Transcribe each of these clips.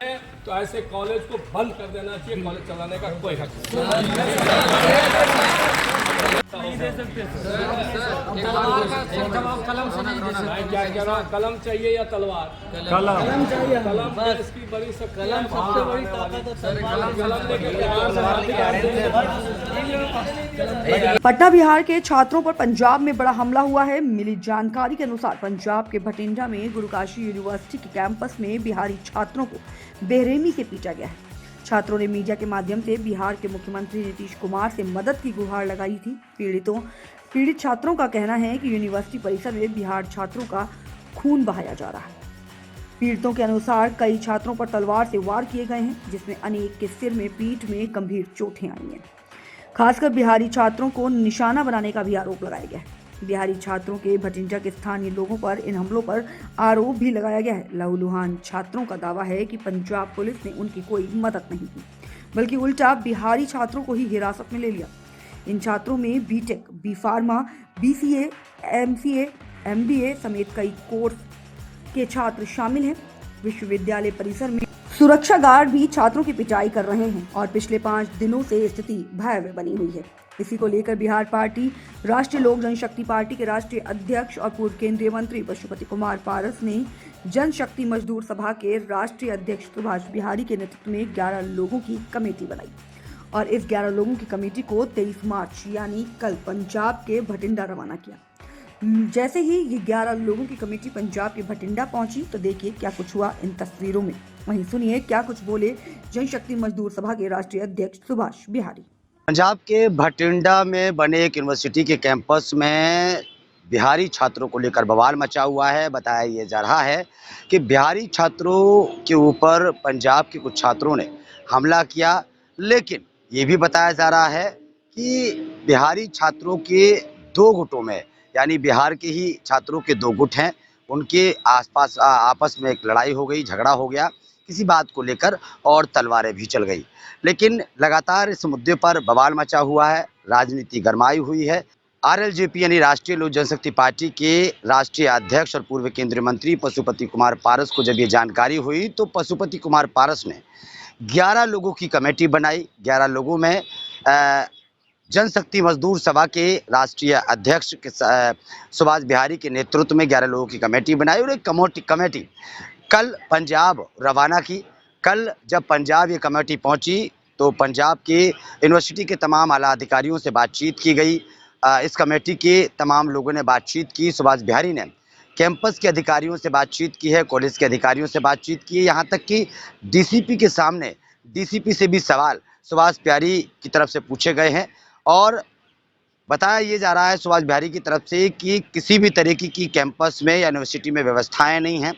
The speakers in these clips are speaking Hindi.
तो ऐसे कॉलेज को बंद कर देना चाहिए। कॉलेज चलाने का कोई हक नहीं दे सकते। कलम से नहीं दे सकते। मैं क्या कह रहा हूँ, कलम चाहिए या तलवार? कलम चाहिए। कलम इसकी बड़ी कलम सबसे बड़ी ताकत है। पटना बिहार के छात्रों पर पंजाब में बड़ा हमला हुआ है। मिली जानकारी के अनुसार पंजाब के भटिंडा में गुरुकाशी यूनिवर्सिटी के कैंपस में बिहारी छात्रों को बेरहमी से पीटा गया है। छात्रों ने मीडिया के माध्यम से बिहार के मुख्यमंत्री नीतीश कुमार से मदद की गुहार लगाई थी। पीड़ित छात्रों का कहना है कि यूनिवर्सिटी परिसर में बिहार छात्रों का खून बहाया जा रहा है। पीड़ितों के अनुसार कई छात्रों पर तलवार से वार किए गए हैं, जिसमें अनेक के सिर में, पीठ में गंभीर चोटें आई हैं। खासकर बिहारी छात्रों को निशाना बनाने का भी आरोप लगाया गया है। बिहारी छात्रों के भटिंडा के स्थानीय लोगों पर इन हमलों पर आरोप भी लगाया गया है। लहूलुहान छात्रों का दावा है कि पंजाब पुलिस ने उनकी कोई मदद नहीं की, बल्कि उल्टा बिहारी छात्रों को ही हिरासत में ले लिया। इन छात्रों में B Tech, B pharma, BCA, MCA, MBA समेत कई कोर्स के छात्र शामिल हैं। विश्वविद्यालय परिसर में सुरक्षा गार्ड भी छात्रों की पिटाई कर रहे हैं और पिछले 5 दिनों से स्थिति भयावह बनी हुई है। इसी को लेकर बिहार पार्टी राष्ट्रीय लोक जनशक्ति पार्टी के राष्ट्रीय अध्यक्ष और पूर्व केंद्रीय मंत्री पशुपति कुमार पारस ने जनशक्ति मजदूर सभा के राष्ट्रीय अध्यक्ष सुभाष बिहारी के नेतृत्व में 11 लोगों की कमेटी बनाई और इस 11 लोगों की कमेटी को 23 मार्च यानी कल पंजाब के भटिंडा रवाना किया। जैसे ही ये 11 लोगों की कमेटी पंजाब के भटिंडा पहुंची तो देखिए क्या कुछ हुआ इन तस्वीरों में। वहीं सुनिए क्या कुछ बोले जनशक्ति मजदूर सभा के राष्ट्रीय अध्यक्ष सुभाष बिहारी। पंजाब के भटिंडा में बने एक यूनिवर्सिटी के कैंपस में बिहारी छात्रों को लेकर बवाल मचा हुआ है। बताया ये जा रहा है कि बिहारी छात्रों के ऊपर पंजाब के कुछ छात्रों ने हमला किया, लेकिन ये भी बताया जा रहा है कि बिहारी छात्रों के 2 गुटों में, यानी बिहार के ही छात्रों के 2 गुट हैं, उनके आसपास आपस में एक लड़ाई हो गई, झगड़ा हो गया किसी बात को लेकर और तलवारें भी चल गई। लेकिन लगातार इस मुद्दे पर बवाल मचा हुआ है, राजनीति गरमाई हुई है। आरएलजेपी यानी राष्ट्रीय लोक जनशक्ति पार्टी के राष्ट्रीय अध्यक्ष और पूर्व केंद्रीय मंत्री पशुपति कुमार पारस को जब ये जानकारी हुई तो पशुपति कुमार पारस ने 11 लोगों की कमेटी बनाई। 11 लोगों में जनशक्ति मजदूर सभा के राष्ट्रीय अध्यक्ष के सुभाष बिहारी के नेतृत्व में 11 लोगों की कमेटी बनाई और एक कमेटी कल पंजाब रवाना की। कल जब पंजाब ये कमेटी पहुंची तो पंजाब के यूनिवर्सिटी के तमाम आला अधिकारियों से बातचीत की गई। इस कमेटी के तमाम लोगों ने बातचीत की। सुभाष बिहारी ने कैंपस के अधिकारियों से बातचीत की है, कॉलेज के अधिकारियों से बातचीत की है, यहाँ तक कि डीसीपी के सामने डीसीपी से भी सवाल सुभाष बिहारी की तरफ से पूछे गए हैं और बताया ये जा रहा है सुभाष बिहारी की तरफ से कि किसी भी तरीके की कैंपस में या यूनिवर्सिटी में व्यवस्थाएं नहीं हैं।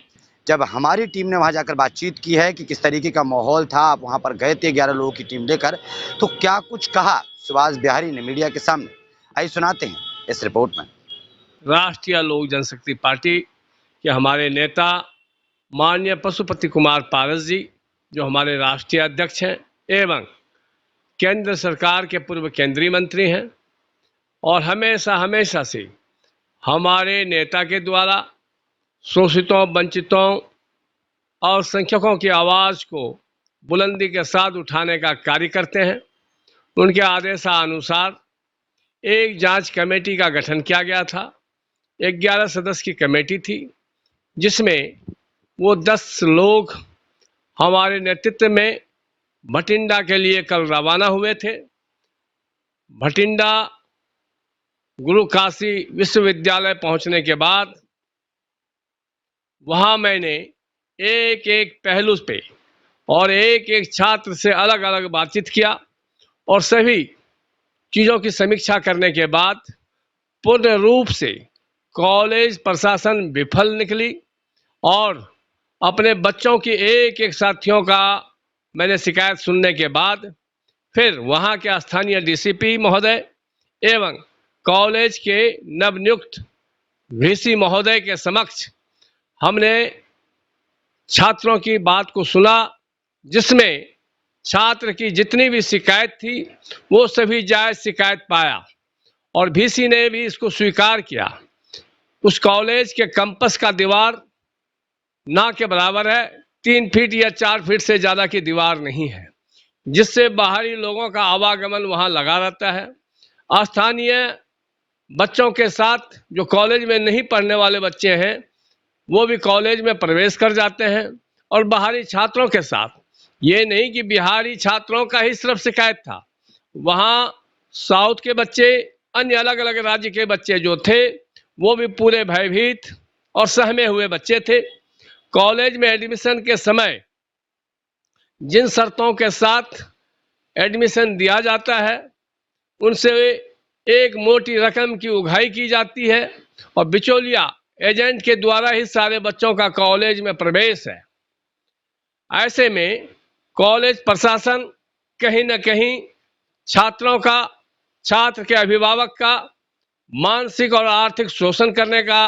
जब हमारी टीम ने वहां जाकर बातचीत की है कि किस तरीके का माहौल था, आप वहां पर गए थे 11 लोगों की टीम लेकर, तो क्या कुछ कहा सुभाष बिहारी ने मीडिया के सामने, आइए सुनाते हैं इस रिपोर्ट में। राष्ट्रीय लोक जनशक्ति पार्टी के हमारे नेता माननीय पशुपति कुमार पारस जी, जो हमारे राष्ट्रीय अध्यक्ष हैं एवं केंद्र सरकार के पूर्व केंद्रीय मंत्री हैं और हमेशा से हमारे नेता के द्वारा शोषितों, वंचितों और संख्यकों की आवाज़ को बुलंदी के साथ उठाने का कार्य करते हैं। उनके आदेशानुसार एक जांच कमेटी का गठन किया गया था। 11 सदस्य की कमेटी थी जिसमें वो 10 लोग हमारे नेतृत्व में भटिंडा के लिए कल रवाना हुए थे। भटिंडा गुरुकाशी विश्वविद्यालय पहुंचने के बाद वहां मैंने एक एक पहलू पे और एक एक छात्र से अलग अलग बातचीत किया और सभी चीज़ों की समीक्षा करने के बाद पूर्ण रूप से कॉलेज प्रशासन विफल निकली और अपने बच्चों की एक एक साथियों का मैंने शिकायत सुनने के बाद फिर वहां के स्थानीय डीसीपी महोदय एवं कॉलेज के नवनियुक्त वीसी महोदय के समक्ष हमने छात्रों की बात को सुना, जिसमें छात्र की जितनी भी शिकायत थी वो सभी जायज शिकायत पाया और वीसी ने भी इसको स्वीकार किया। उस कॉलेज के कैंपस का दीवार ना के बराबर है, 3 फीट या 4 फीट से ज़्यादा की दीवार नहीं है, जिससे बाहरी लोगों का आवागमन वहाँ लगा रहता है। स्थानीय बच्चों के साथ जो कॉलेज में नहीं पढ़ने वाले बच्चे हैं वो भी कॉलेज में प्रवेश कर जाते हैं, और बाहरी छात्रों के साथ ये नहीं कि बिहारी छात्रों का ही सिर्फ शिकायत था, वहाँ साउथ के बच्चे, अन्य अलग अलग राज्य के बच्चे जो थे वो भी पूरे भयभीत और सहमे हुए बच्चे थे। कॉलेज में एडमिशन के समय जिन शर्तों के साथ एडमिशन दिया जाता है उनसे एक मोटी रकम की उगाही की जाती है, और बिचौलिया एजेंट के द्वारा ही सारे बच्चों का कॉलेज में प्रवेश है। ऐसे में कॉलेज प्रशासन कहीं न कहीं छात्रों का, छात्र के अभिभावक का मानसिक और आर्थिक शोषण करने का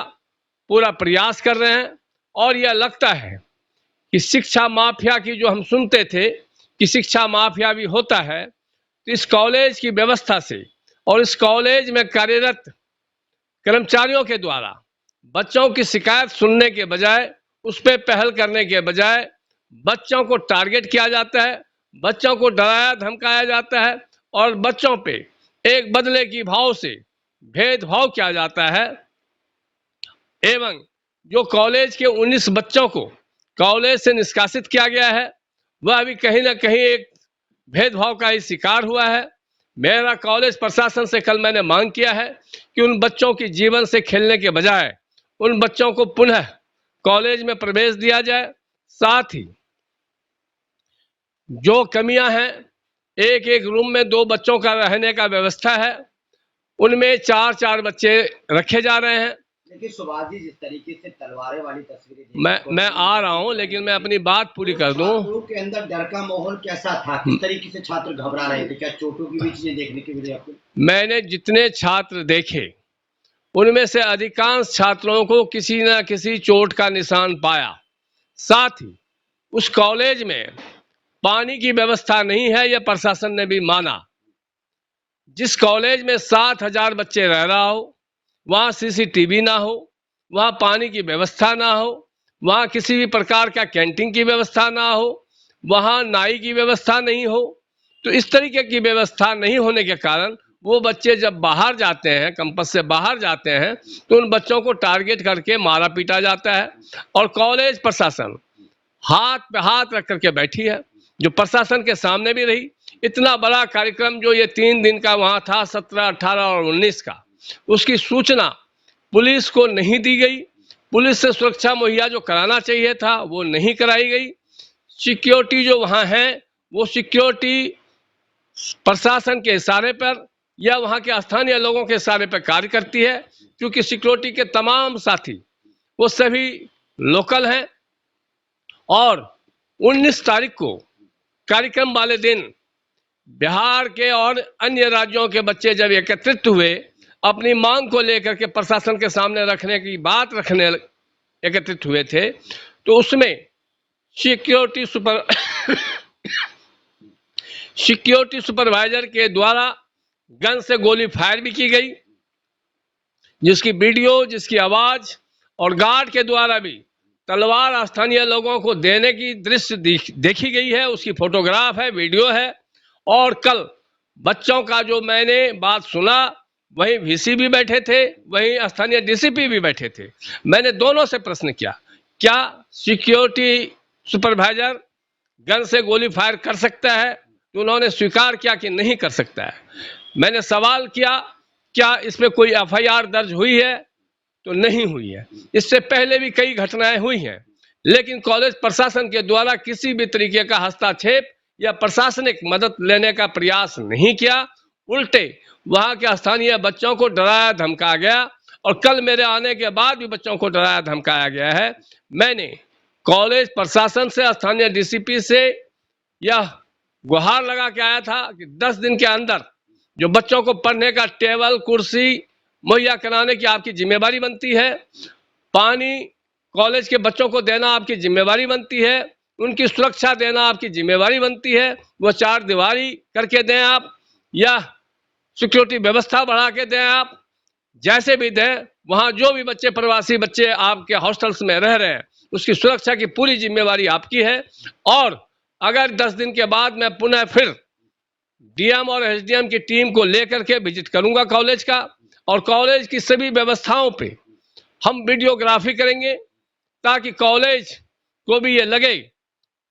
पूरा प्रयास कर रहे हैं। और यह लगता है कि शिक्षा माफिया की, जो हम सुनते थे कि शिक्षा माफिया भी होता है, तो इस कॉलेज की व्यवस्था से और इस कॉलेज में कार्यरत कर्मचारियों के द्वारा बच्चों की शिकायत सुनने के बजाय, उस पर पहल करने के बजाय बच्चों को टारगेट किया जाता है, बच्चों को डराया धमकाया जाता है, और बच्चों पे एक बदले की भाव से भेदभाव किया जाता है। एवं जो कॉलेज के 19 बच्चों को कॉलेज से निष्कासित किया गया है, वह भी कहीं ना कहीं एक भेदभाव का ही शिकार हुआ है। मेरा कॉलेज प्रशासन से कल मैंने मांग किया है कि उन बच्चों की जीवन से खेलने के बजाय उन बच्चों को पुनः कॉलेज में प्रवेश दिया जाए। साथ ही जो कमियां हैं, एक एक रूम में 2 बच्चों का रहने का व्यवस्था है, उनमें 4-4 बच्चे रखे जा रहे हैं। लेकिन सुभाष जी, जिस तरीके से तलवारें वाली तस्वीरें मैं आ रहा हूं, लेकिन मैं अपनी बात पूरी कर दूं। छात्रों के अंदर डर का माहौल कैसा था, किस तरीके से छात्र घबरा रहे थे, क्या चोटों की भी चीजें देखने की मिली आपको? मैंने जितने छात्र देखे उनमें से अधिकांश छात्रों को किसी न किसी चोट का निशान पाया। साथ ही उस कॉलेज में पानी की व्यवस्था नहीं है, यह प्रशासन ने भी माना। जिस कॉलेज में 7,000 बच्चे रह रहा हो, वहाँ सीसीटीवी ना हो, वहाँ पानी की व्यवस्था ना हो, वहाँ किसी भी प्रकार का कैंटीन की व्यवस्था ना हो, वहाँ नाई की व्यवस्था नहीं हो, तो इस तरीके की व्यवस्था नहीं होने के कारण वो बच्चे जब बाहर जाते हैं, कैंपस से बाहर जाते हैं, तो उन बच्चों को टारगेट करके मारा पीटा जाता है। और कॉलेज प्रशासन हाथ पे हाथ रख करके बैठी है, जो प्रशासन के सामने भी रही। इतना बड़ा कार्यक्रम जो ये 3 दिन का वहाँ था, 17, 18 और 19 का, उसकी सूचना पुलिस को नहीं दी गई। पुलिस से सुरक्षा मुहैया जो कराना चाहिए था वो नहीं कराई गई। सिक्योरिटी जो वहाँ है वो सिक्योरिटी प्रशासन के इशारे पर या वहाँ के स्थानीय लोगों के इशारे पर कार्य करती है, क्योंकि सिक्योरिटी के तमाम साथी वो सभी लोकल हैं। और 19 तारीख को कार्यक्रम वाले दिन बिहार के और अन्य राज्यों के बच्चे जब एकत्रित हुए, अपनी मांग को लेकर के प्रशासन के सामने रखने की बात रखने एकत्रित हुए थे, तो उसमें सिक्योरिटी सुपरवाइजर के द्वारा गन से गोली फायर भी की गई, जिसकी वीडियो, जिसकी आवाज, और गार्ड के द्वारा भी तलवार स्थानीय लोगों को देने की दृश्य देखी गई है, उसकी फोटोग्राफ है, वीडियो है। और कल बच्चों का जो मैंने बात सुना, वहीं वीसी भी बैठे थे, वहीं स्थानीय डीसीपी भी बैठे थे। मैंने दोनों से प्रश्न किया, क्या सिक्योरिटी सुपरवाइजर गन से गोली फायर कर सकता है? तो उन्होंने स्वीकार किया कि नहीं कर सकता है। मैंने सवाल किया, क्या इस पे कोई एफआईआर दर्ज हुई है? तो नहीं हुई है। इससे पहले भी कई घटनाएं हुई हैं, लेकिन कॉलेज प्रशासन के द्वारा किसी भी तरीके का हस्तक्षेप या प्रशासनिक मदद लेने का प्रयास नहीं किया। उल्टे वहां के स्थानीय बच्चों को डराया धमकाया गया, और कल मेरे आने के बाद भी बच्चों को डराया धमकाया गया है। मैंने कॉलेज प्रशासन से, स्थानीय डीसीपी से यह गुहार लगा के आया था कि 10 दिन के अंदर जो बच्चों को पढ़ने का टेबल कुर्सी मुहैया कराने की आपकी जिम्मेवारी बनती है, पानी कॉलेज के बच्चों को देना आपकी जिम्मेवारी बनती है, उनकी सुरक्षा देना आपकी जिम्मेवारी बनती है। वो 4 दीवारी करके दें आप, या सिक्योरिटी व्यवस्था बढ़ा के दें आप, जैसे भी दें। वहाँ जो भी बच्चे, प्रवासी बच्चे आपके हॉस्टल्स में रह रहे हैं, उसकी सुरक्षा की पूरी जिम्मेवारी आपकी है। और अगर 10 दिन के बाद मैं पुनः फिर डीएम और एसडीएम की टीम को लेकर के विजिट करूंगा कॉलेज का, और कॉलेज की सभी व्यवस्थाओं पे हम वीडियोग्राफी करेंगे ताकि कॉलेज को भी ये लगे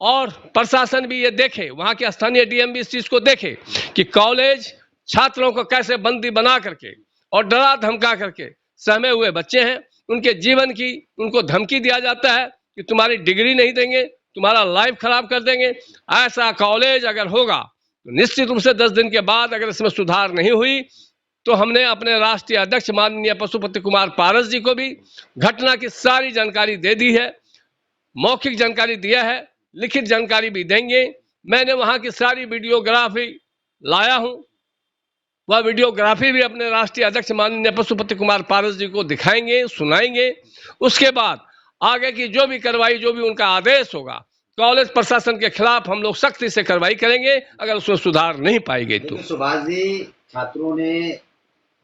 और प्रशासन भी ये देखे, वहां के स्थानीय डीएम भी इस चीज को देखे कि कॉलेज छात्रों को कैसे बंदी बना करके और डरा धमका करके सहमे हुए बच्चे हैं, उनके जीवन की उनको धमकी दिया जाता है कि तुम्हारी डिग्री नहीं देंगे, तुम्हारा लाइफ खराब कर देंगे। ऐसा कॉलेज अगर होगा तो निश्चित रूप से 10 दिन के बाद अगर इसमें सुधार नहीं हुई तो हमने अपने राष्ट्रीय अध्यक्ष माननीय पशुपति कुमार पारस जी को भी घटना की सारी जानकारी दे दी है, मौखिक जानकारी दिया है, लिखित जानकारी भी देंगे। मैंने वहां की सारी वीडियोग्राफी लाया हूं, वह वीडियोग्राफी भी अपने राष्ट्रीय अध्यक्ष माननीय पशुपति कुमार पारस जी को दिखाएंगे, सुनाएंगे। उसके बाद आगे की जो भी कार्रवाई, जो भी उनका आदेश होगा, कॉलेज प्रशासन के खिलाफ हम लोग सख्ती से कार्रवाई करेंगे अगर उसमें सुधार नहीं पाई गई तो। सुभाष जी, छात्रों ने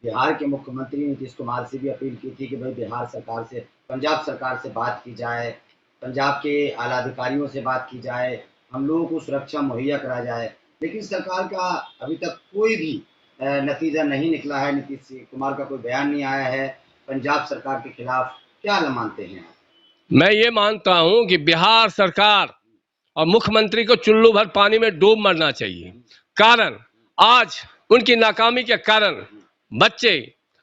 बिहार के मुख्यमंत्री नीतीश कुमार से भी अपील की थी कि भाई बिहार सरकार से, पंजाब सरकार से बात की जाए, पंजाब के आला अधिकारियों से बात की जाए, हम लोगों को सुरक्षा मुहैया करा जाए, लेकिन सरकार का अभी तक कोई भी नतीजा नहीं निकला है। नीतीश कुमार का कोई बयान नहीं आया है पंजाब सरकार के खिलाफ। क्या मानते हैं आप? मैं ये मानता हूं कि बिहार सरकार और मुख्यमंत्री को चुल्लू भर पानी में डूब मरना चाहिए। कारण आज उनकी नाकामी के कारण बच्चे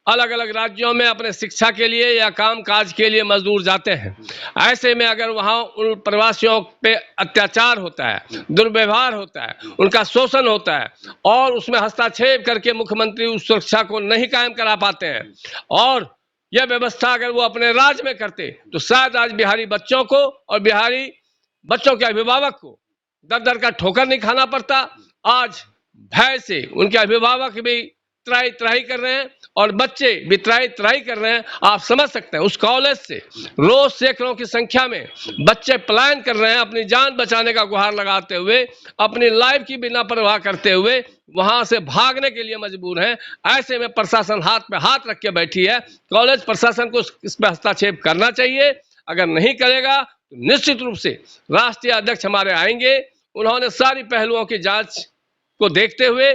अलग अलग राज्यों में अपने शिक्षा के लिए या काम काज के लिए मजदूर जाते हैं। ऐसे में अगर वहां उन प्रवासियों पे अत्याचार होता है, दुर्व्यवहार होता है, उनका शोषण होता है और उसमें हस्तक्षेप करके मुख्यमंत्री उस सुरक्षा को नहीं कायम करा पाते हैं, और यह व्यवस्था अगर वो अपने राज्य में करते तो शायद आज बिहारी बच्चों को और बिहारी बच्चों के अभिभावक को दर दर का ठोकर नहीं खाना पड़ता। आज भय से उनके अभिभावक भी त्राही त्राही कर रहे हैं और बच्चे भी त्राही त्राही कर रहे हैं। आप समझ सकते हैं उस कॉलेज से रोज सैकड़ों की संख्या में बच्चे पलायन कर रहे हैं, अपनी जान बचाने का गुहार लगाते हुए, अपनी लाइफ की बिना परवाह करते हुए वहां से भागने के लिए मजबूर हैं। ऐसे में प्रशासन हाथ पे हाथ रख के बैठी है। कॉलेज प्रशासन को इस पर हस्तक्षेप करना चाहिए। अगर नहीं करेगा तो निश्चित रूप से राष्ट्रीय अध्यक्ष हमारे आएंगे, उन्होंने सारी पहलुओं की जांच को देखते हुए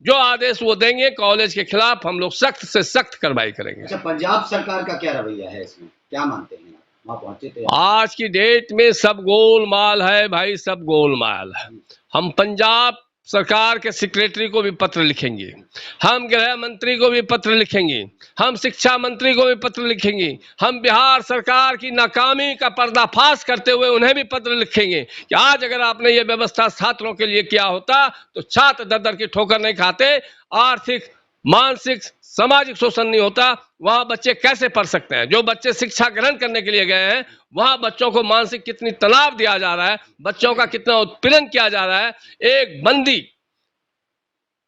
जो आदेश वो देंगे कॉलेज के खिलाफ हम लोग सख्त से सख्त कार्रवाई करेंगे। अच्छा, पंजाब सरकार का क्या रवैया है इसमें, क्या मानते हैं? वहां पहुंचे थे आज की डेट में सब गोलमाल है भाई, सब गोलमाल है। हम पंजाब सरकार के सेक्रेटरी को भी पत्र लिखेंगे, हम गृह मंत्री को भी पत्र लिखेंगे, हम शिक्षा मंत्री को भी पत्र लिखेंगे, हम बिहार सरकार की नाकामी का पर्दाफाश करते हुए उन्हें भी पत्र लिखेंगे कि आज अगर आपने ये व्यवस्था छात्रों के लिए किया होता तो छात्र दर दर की ठोकर नहीं खाते, आर्थिक मानसिक सामाजिक शोषण नहीं होता, वहां बच्चे कैसे पढ़ सकते हैं। जो बच्चे शिक्षा ग्रहण करने के लिए गए हैं वहां बच्चों को मानसिक कितनी तनाव दिया जा रहा है, बच्चों का कितना उत्पीड़न किया जा रहा है, एक बंदी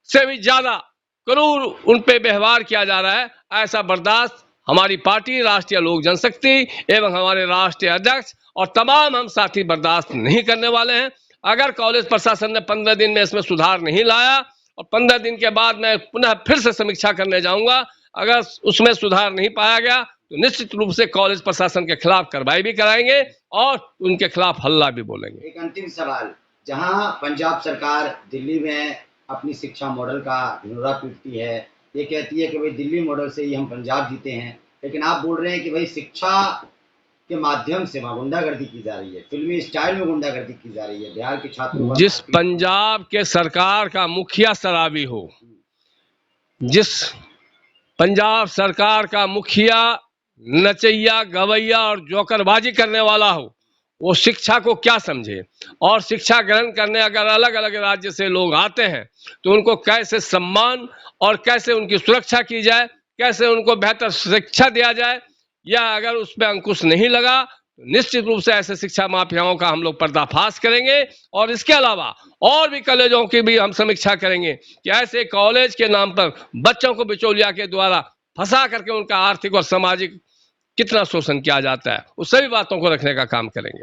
से भी ज्यादा क्रूर उन पे व्यवहार किया जा रहा है। ऐसा बर्दाश्त हमारी पार्टी राष्ट्रीय लोक जनशक्ति एवं हमारे राष्ट्रीय अध्यक्ष और तमाम हम साथी बर्दाश्त नहीं करने वाले हैं। अगर कॉलेज प्रशासन ने 15 दिन में इसमें सुधार नहीं लाया और 15 दिन के बाद मैं पुनः फिर से समीक्षा करने जाऊंगा, अगर उसमें सुधार नहीं पाया गया तो निश्चित रूप से कॉलेज प्रशासन के खिलाफ कार्रवाई भी कराएंगे और उनके खिलाफ हल्ला भी बोलेंगे। एक अंतिम सवाल, जहां पंजाब सरकार दिल्ली में अपनी शिक्षा मॉडल का ढिंढोरा पीटती है, ये कहती है कि भाई दिल्ली मॉडल से ही हम पंजाब जीते हैं, लेकिन आप बोल रहे हैं कि भाई शिक्षा के माध्यम से वहां गुंडागर्दी की जा रही है, फिल्मी स्टाइल में गुंडागर्दी की जा रही है बिहार के छात्रों। जिस पंजाब के सरकार का मुखिया शराबी हो, जिस पंजाब सरकार का मुखिया नचैया गवैया और जोकरबाजी करने वाला हो, वो शिक्षा को क्या समझे। और शिक्षा ग्रहण करने अगर अलग अलग राज्य से लोग आते हैं तो उनको कैसे सम्मान और कैसे उनकी सुरक्षा की जाए, कैसे उनको बेहतर शिक्षा दिया जाए, या अगर उस पर अंकुश नहीं लगा तो निश्चित रूप से ऐसे शिक्षा माफियाओं का हम लोग पर्दाफाश करेंगे। और इसके अलावा और भी कॉलेजों की भी हम समीक्षा करेंगे कि ऐसे कॉलेज के नाम पर बच्चों को बिचौलिया के द्वारा फंसा करके उनका आर्थिक और सामाजिक कितना शोषण किया जाता है, उस सभी बातों को रखने का काम करेंगे।